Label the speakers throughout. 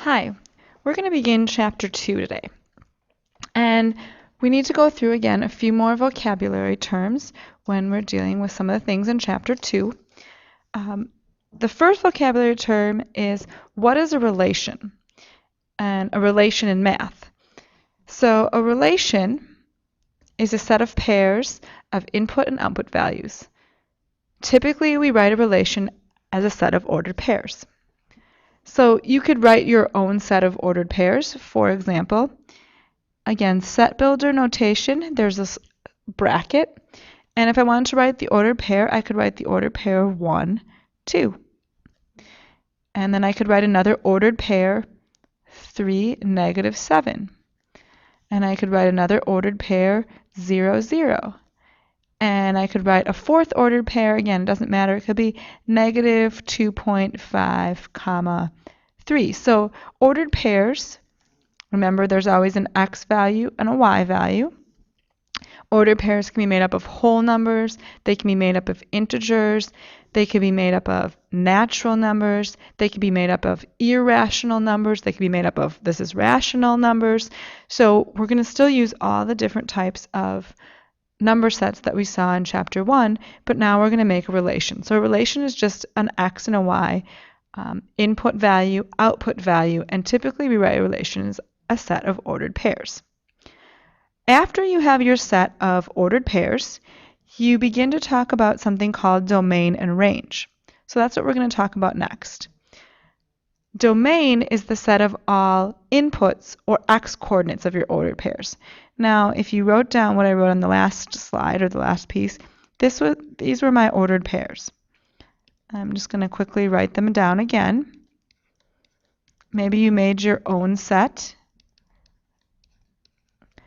Speaker 1: Hi, we're going to begin Chapter 2 today. And we need to go through again a few more vocabulary terms when we're dealing with some of the things in Chapter 2. The first vocabulary term is what is a relation? And a relation in math. So a relation is a set of pairs of input and output values. Typically, we write a relation as a set of ordered pairs. So you could write your own set of ordered pairs. For example, again, set builder notation, there's this bracket. And if I wanted to write the ordered pair, I could write the ordered pair 1, 2. And then I could write another ordered pair 3, negative 7. And I could write another ordered pair 0, 0. And I could write a fourth ordered pair, again, it doesn't matter, it could be negative 2.5, comma 3. So ordered pairs, remember there's always an x value and a y value. Ordered pairs can be made up of whole numbers, they can be made up of integers, they can be made up of natural numbers, they can be made up of irrational numbers, they can be made up of this is rational numbers. So we're going to still use all the different types of number sets that we saw in Chapter 1, but now we're going to make a relation. So a relation is just an x and a y, input value, output value, and typically we write a relation as a set of ordered pairs. After you have your set of ordered pairs, you begin to talk about something called domain and range. So that's what we're going to talk about next. Domain is the set of all inputs or x coordinates of your ordered pairs. Now, if you wrote down what I wrote on the last slide or the last piece, these were my ordered pairs. I'm just going to quickly write them down again. Maybe you made your own set.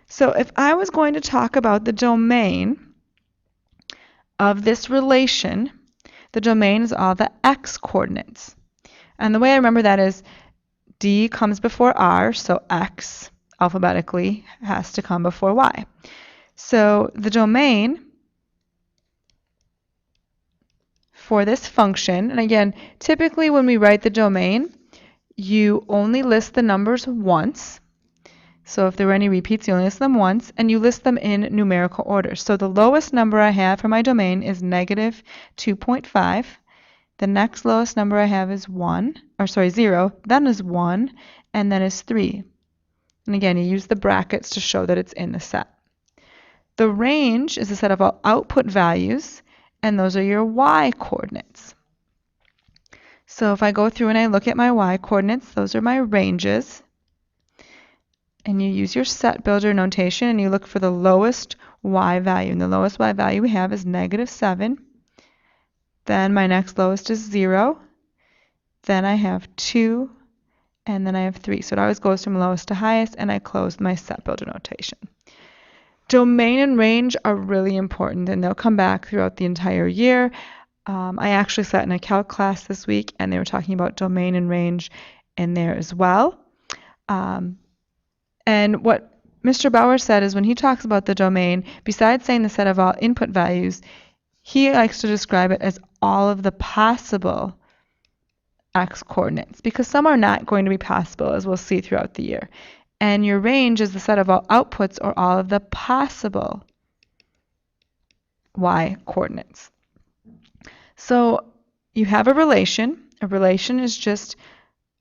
Speaker 1: So if I was going to talk about the domain of this relation, the domain is all the x coordinates. And the way I remember that is D comes before R, so X alphabetically has to come before Y. So the domain for this function, and again, typically when we write the domain, you only list the numbers once. So if there were any repeats, you only list them once, and you list them in numerical order. So the lowest number I have for my domain is negative 2.5. The next lowest number I have is 0, then is 1, and then is 3. And again, you use the brackets to show that it's in the set. The range is a set of all output values, and those are your y coordinates. So if I go through and I look at my y coordinates, those are my ranges. And you use your set builder notation, and you look for the lowest y value. And the lowest y value we have is negative 7. Then my next lowest is 0. Then I have 2. And then I have 3. So it always goes from lowest to highest, and I close my set builder notation. Domain and range are really important, and they'll come back throughout the entire year. I actually sat in a calc class this week, and they were talking about domain and range in there as well. And what Mr. Bauer said is when he talks about the domain, besides saying the set of all input values, he likes to describe it as all of the possible x coordinates, because some are not going to be possible, as we'll see throughout the year. And your range is the set of all outputs or all of the possible y coordinates. So you have a relation. A relation is just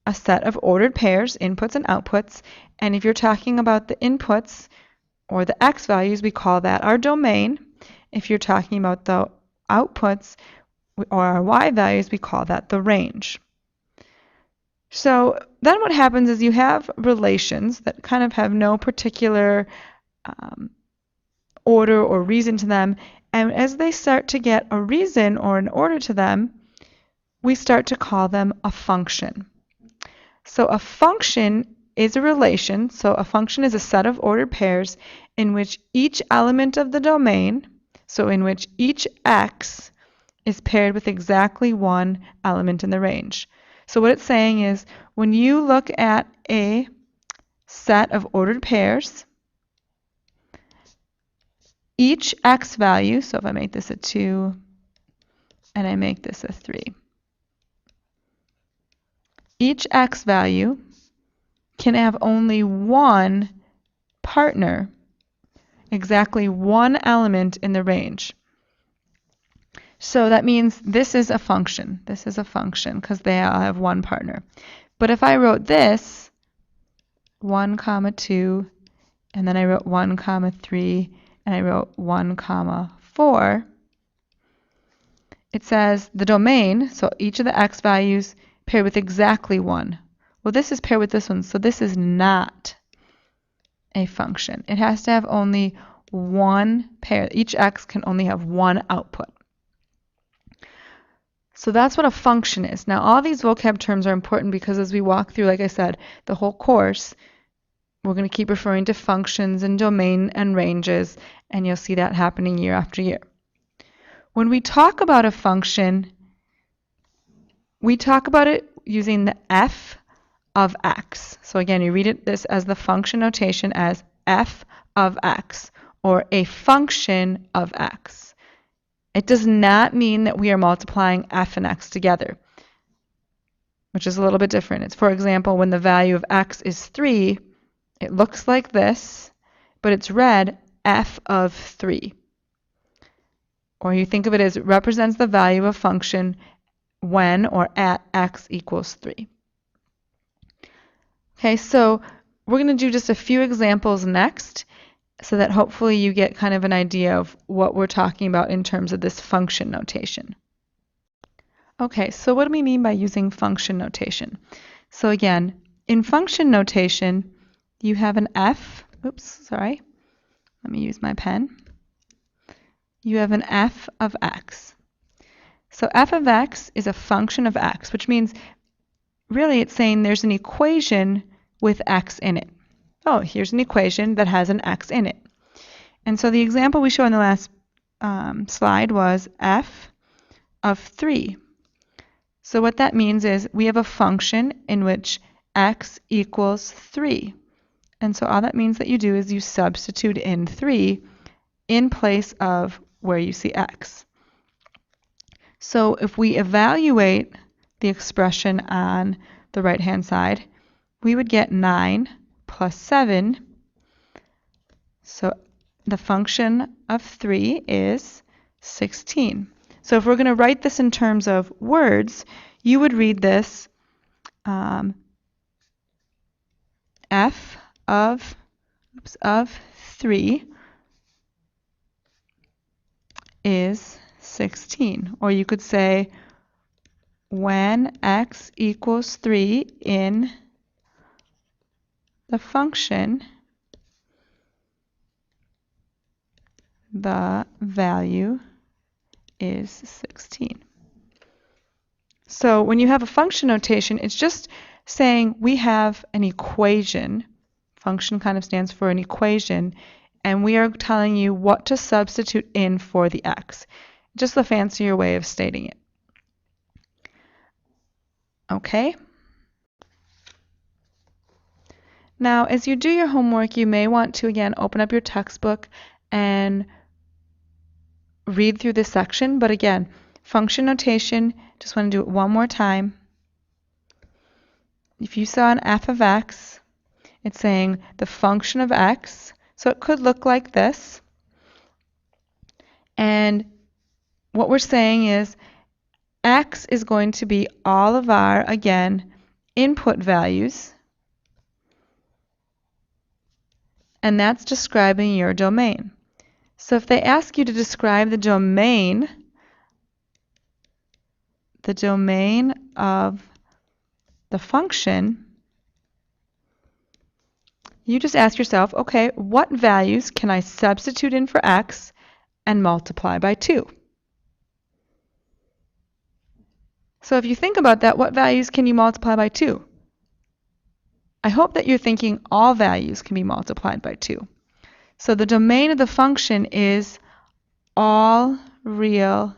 Speaker 1: a set of ordered pairs, inputs and outputs. And if you're talking about the inputs or the x values, we call that our domain. If you're talking about the outputs or our y values, we call that the range. So then what happens is you have relations that kind of have no particular order or reason to them. And as they start to get a reason or an order to them, we start to call them a function. So a function is a relation. So a function is a set of ordered pairs in which each element of the domain, so in which each x is paired with exactly one element in the range. So what it's saying is when you look at a set of ordered pairs, each x value, so if I make this a 2 and I make this a 3, each x value can have only one partner, exactly one element in the range. So that means this is a function. This is a function because they all have one partner. But if I wrote this, 1, 2, and then I wrote 1, 3, and I wrote 1, 4, it says the domain, so each of the x values paired with exactly 1. Well, this is paired with this one, so this is not a function. It has to have only one pair. Each x can only have one output. So that's what a function is. Now, all these vocab terms are important because as we walk through, like I said, the whole course, we're going to keep referring to functions and domain and ranges, and you'll see that happening year after year. When we talk about a function, we talk about it using the f of x. So again, you read this as the function notation as f of x, or a function of x. It does not mean that we are multiplying f and x together, which is a little bit different. It's, for example, when the value of x is 3, it looks like this, but it's read f of 3. Or you think of it as it represents the value of a function when or at x equals 3. Okay, so we're going to do just a few examples next so that hopefully you get kind of an idea of what we're talking about in terms of this function notation. Okay, so what do we mean by using function notation? So again, in function notation, you have an f, let me use my pen. You have an f of x. So f of x is a function of x, which means really it's saying there's an equation with x in it. Oh, here's an equation that has an x in it. And so the example we showed in the last slide was f of 3. So what that means is we have a function in which x equals 3. And so all that means that you do is you substitute in 3 in place of where you see x. So if we evaluate the expression on the right-hand side, we would get 9 plus 7. So the function of 3 is 16. So if we're going to write this in terms of words, you would read this f of 3 is 16. Or you could say when x equals 3 in the function, the value is 16. So when you have a function notation, it's just saying we have an equation. Function kind of stands for an equation, and we are telling you what to substitute in for the x. Just a fancier way of stating it. Okay? Now, as you do your homework, you may want to, again, open up your textbook and read through this section. But again, function notation, just want to do it one more time. If you saw an f of x, it's saying the function of x. So it could look like this. And what we're saying is x is going to be all of our, again, input values. And that's describing your domain. So if they ask you to describe the domain of the function, you just ask yourself, okay, what values can I substitute in for x and multiply by 2? So if you think about that, what values can you multiply by 2? I hope that you're thinking all values can be multiplied by 2. So the domain of the function is all real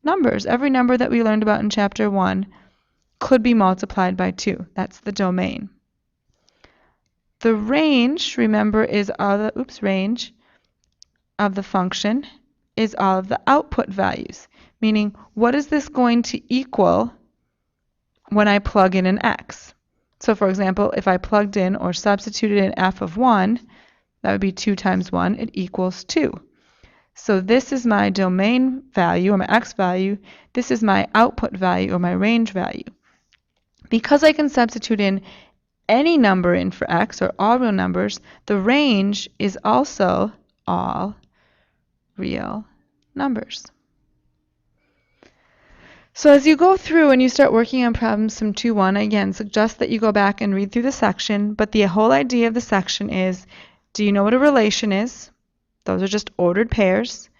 Speaker 1: numbers. Every number that we learned about in Chapter 1 could be multiplied by 2. That's the domain. The range, remember, is all the range of the function is all of the output values, meaning what is this going to equal when I plug in an x? So for example, if I plugged in or substituted in f of 1, that would be 2 times 1, it equals 2. So this is my domain value, or my x value. This is my output value, or my range value. Because I can substitute in any number in for x, or all real numbers, the range is also all real numbers. So as you go through and you start working on problems from 2-1, again, suggest that you go back and read through the section, but the whole idea of the section is, do you know what a relation is? Those are just ordered pairs.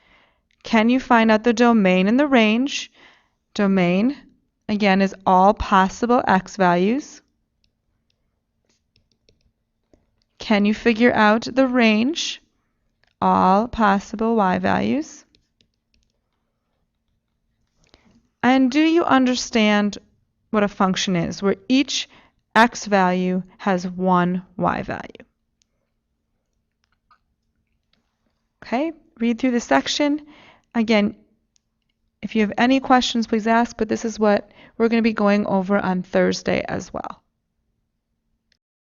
Speaker 1: Can you find out the domain and the range? Domain, again, is all possible x values. Can you figure out the range? All possible y values. And do you understand what a function is, where each x value has one y value? Okay, read through the section. Again, if you have any questions, please ask, but this is what we're going to be going over on Thursday as well.